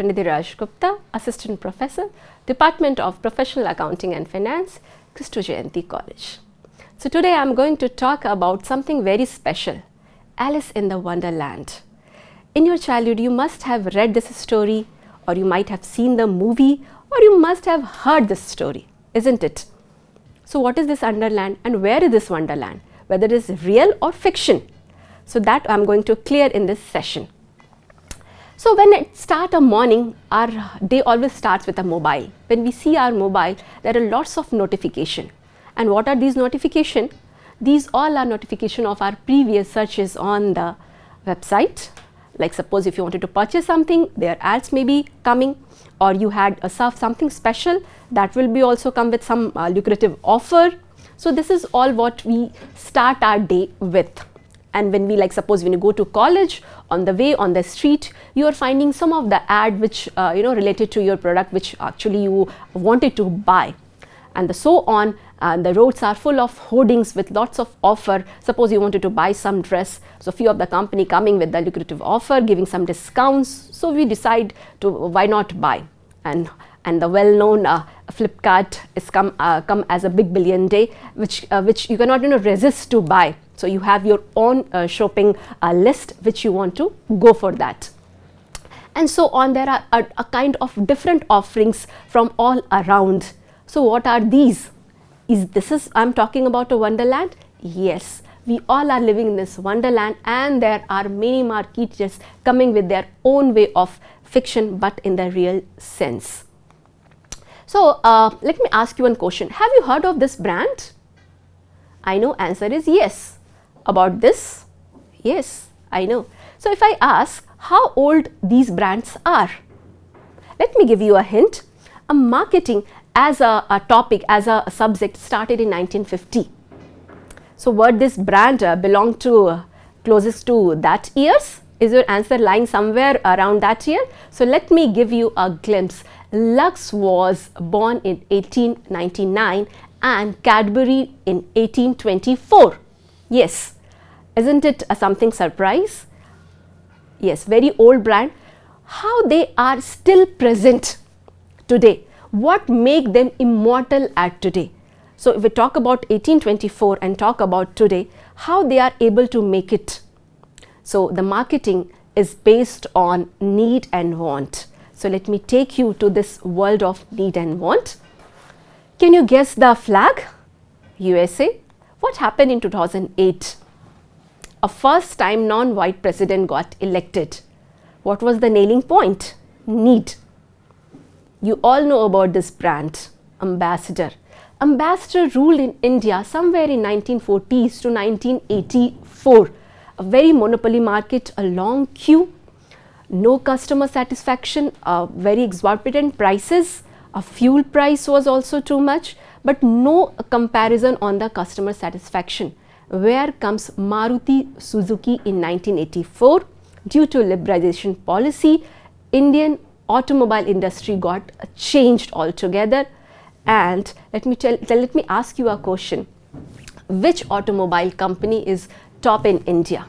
Dr.Nidhi Gupta, Assistant Professor, Department of Professional Accounting and Finance, Kristu Jayanti College. So today I am going to talk about something very special, Alice in the Wonderland. In your childhood you must have read this story, or you might have seen the movie, or you must have heard this story, isn't it? So what is this Wonderland and where is this Wonderland? Whether it is real or fiction? So that I am going to clear in this session. So when it starts a morning, our day always starts with a mobile. When we see our mobile, there are lots of notifications. And what are these notifications? These all are notifications of our previous searches on the website. Like suppose if you wanted to purchase something, their ads may be coming, or you had something special, that will be also come with some lucrative offer. So this is all what we start our day with. And when we suppose when you go to college, on the way on the street, you are finding some of the ad which related to your product which actually you wanted to buy, and so on. The roads are full of hoardings with lots of offer. Suppose you wanted to buy some dress, so few of the company coming with the lucrative offer, giving some discounts. So we decide to why not buy, and the well-known Flipkart is come as a big billion day, which you cannot resist to buy. So you have your own shopping list which you want to go for that, and so on. There are a kind of different offerings from all around. So what are these? I'm talking about a wonderland? Yes, we all are living in this wonderland, and there are many marketers coming with their own way of fiction, but in the real sense. So let me ask you one question. Have you heard of this brand? I know answer is yes. About this? Yes, I know. So if I ask how old these brands are, let me give you a hint. Marketing as a topic, as a subject, started in 1950. So what this brand belong to closest to that years? Is your answer lying somewhere around that year? So let me give you a glimpse. Lux was born in 1899 and Cadbury in 1824. Yes, isn't it something surprise? Yes, very old brand. How they are still present today? What make them immortal at today? So if we talk about 1824 and talk about today, how they are able to make it? So the marketing is based on need and want. So let me take you to this world of need and want. Can you guess the flag? USA. What happened in 2008? A first time non-white president got elected. What was the nailing point? Need. You all know about this brand, Ambassador. Ambassador ruled in India somewhere in 1940s to 1984. A very monopoly market, a long queue, no customer satisfaction, very exorbitant prices, a fuel price was also too much, but no comparison on the customer satisfaction. Where comes Maruti Suzuki in 1984? Due to liberalization policy, Indian automobile industry got changed altogether. And let me ask you a question. Which automobile company is top in India?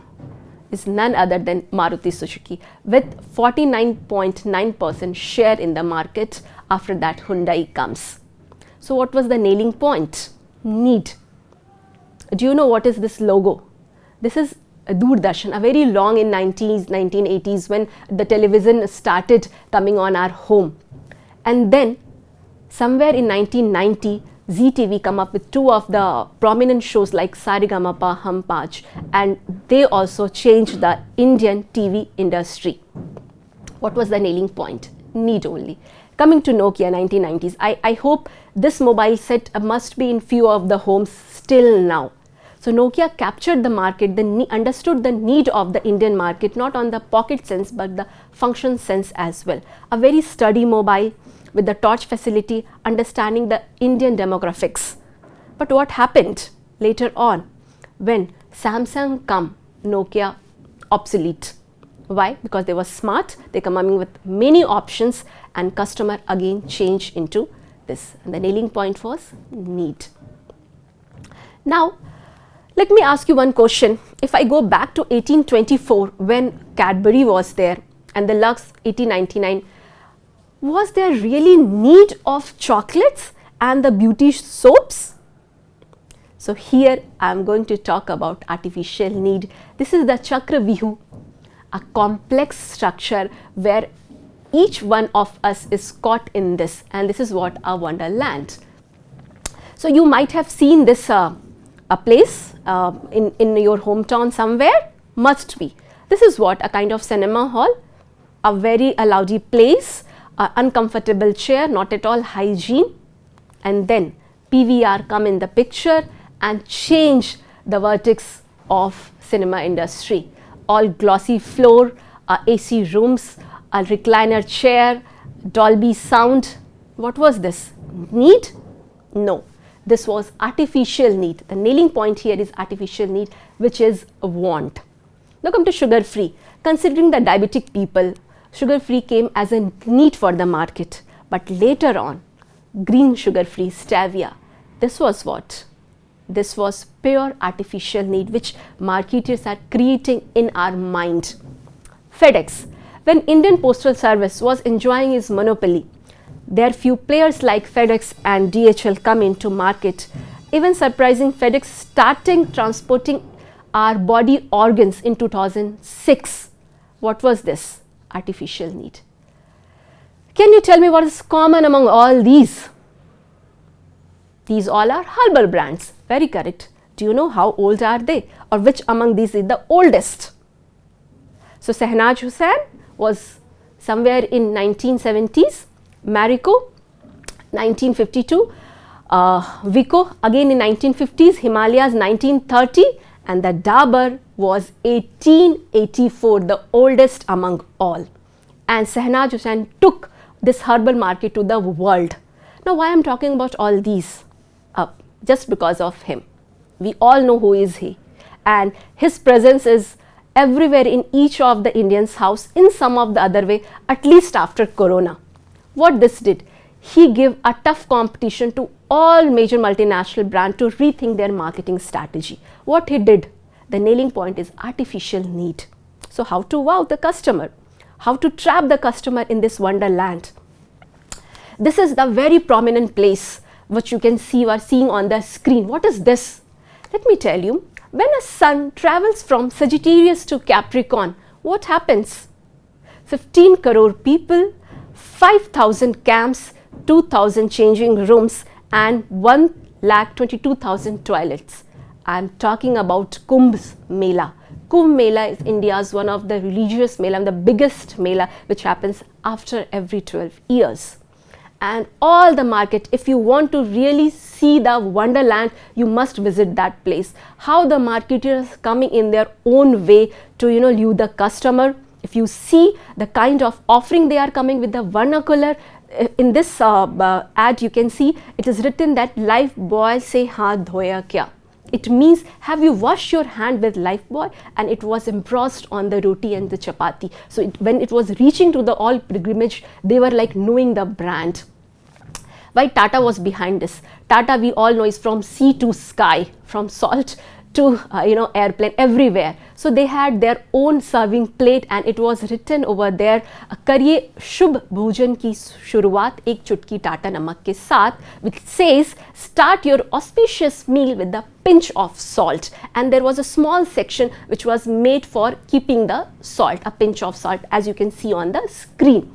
Is none other than Maruti Suzuki with 49.9% share in the market. After that Hyundai comes. So what was the nailing point? Need. Do you know what is this logo? This is Doordarshan, a very long in 1980s when the television started coming on our home. And then somewhere in 1990, ZTV come up with two of the prominent shows like Saregamapa, Hum Paanch, and they also changed the Indian TV industry. What was the nailing point? Need only. Coming to Nokia 1990s, I hope this mobile set must be in few of the homes still now. So Nokia captured the market, understood the need of the Indian market, not on the pocket sense but the function sense as well. A very sturdy mobile with the touch facility, understanding the Indian demographics. But what happened later on? When Samsung come, Nokia obsolete. Why? Because they were smart, they coming with many options, and customer again changed into this. And the nailing point was need. Now, let me ask you one question. If I go back to 1824 when Cadbury was there and the Lux 1899, was there really need of chocolates and the beauty soaps? So here I am going to talk about artificial need. This is the Chakravyuh, a complex structure where each one of us is caught in this, and this is what a Wonderland. So you might have seen this a place in your hometown somewhere, must be. This is what a kind of cinema hall, a very rowdy place, uncomfortable chair, not at all hygiene, and then PVR come in the picture and change the vertex of cinema industry. All glossy floor, AC rooms, a recliner chair, Dolby sound. What was this? Need? No, this was artificial need. The nailing point here is artificial need, which is a want. Now come to sugar free. Considering the diabetic people, sugar free came as a need for the market, but later on, green sugar free stevia. This was what? This was pure artificial need which marketers are creating in our mind. FedEx. When Indian Postal Service was enjoying its monopoly, there few players like FedEx and DHL come into market. Even surprising, FedEx starting transporting our body organs in 2006. What was this? Artificial need. Can you tell me what is common among all these? These all are herbal brands. Very correct. Do you know how old are they, or which among these is the oldest? So Shehnaz Hussain was somewhere in 1970s, Marico 1952, Vico again in 1950s, Himalayas 1930, and the Dabur was 1884, the oldest among all. And Shehnaz Hussain took this herbal market to the world. Now why I am talking about all these? Just because of him. We all know who is he, and his presence is everywhere in each of the Indians' house in some of the other way, at least after Corona. What this did? He gave a tough competition to all major multinational brands to rethink their marketing strategy. What he did? The nailing point is artificial need. So how to wow the customer? How to trap the customer in this wonderland? This is the very prominent place which you can see or seeing on the screen. What is this? Let me tell you, when a sun travels from Sagittarius to Capricorn, what happens? 15 crore people, 5,000 camps, 2,000 changing rooms, and 1,22,000 toilets. I am talking about Kumbh Mela. Kumbh Mela is India's one of the religious mela and the biggest mela which happens after every 12 years. And all the market, if you want to really see the wonderland, you must visit that place. How the marketers coming in their own way to lure the customer. If you see the kind of offering they are coming with the vernacular, in this ad you can see it is written that life boy se haath dhoya kya. It means, have you washed your hand with Lifebuoy? And it was embossed on the roti and the chapati. So when it was reaching to the all pilgrimage, they were like knowing the brand. Why Tata was behind this? Tata, we all know, is from sea to sky, from salt to airplane, everywhere. So they had their own serving plate, and it was written over there, करिए शुभ भोजन की शुरुआत एक चुटकी टाटा नमक के साथ, which says start your auspicious meal with a pinch of salt. And there was a small section which was made for keeping the salt, a pinch of salt, as you can see on the screen.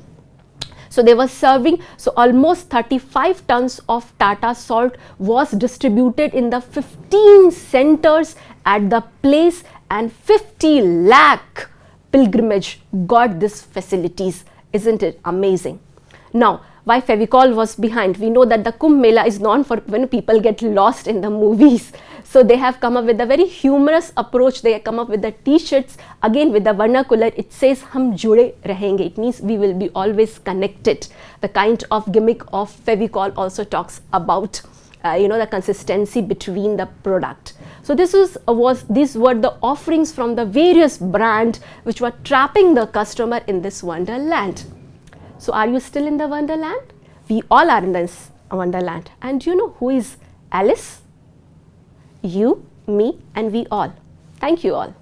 So they were serving, so almost 35 tons of Tata salt was distributed in the 15 centers at the place, and 50 lakh pilgrimage got these facilities. Isn't it amazing? Now, why Fevicol was behind? We know that the Kumbh Mela is known for when people get lost in the movies. So they have come up with a very humorous approach. They have come up with the t-shirts, again with the vernacular. It says, hum jude rahenge. It means we will be always connected. The kind of gimmick of Fevicol also talks about the consistency between the product. So these were the offerings from the various brands which were trapping the customer in this wonderland. So are you still in the wonderland? We all are in this wonderland. And you know who is Alice? You, me, and we all. Thank you all.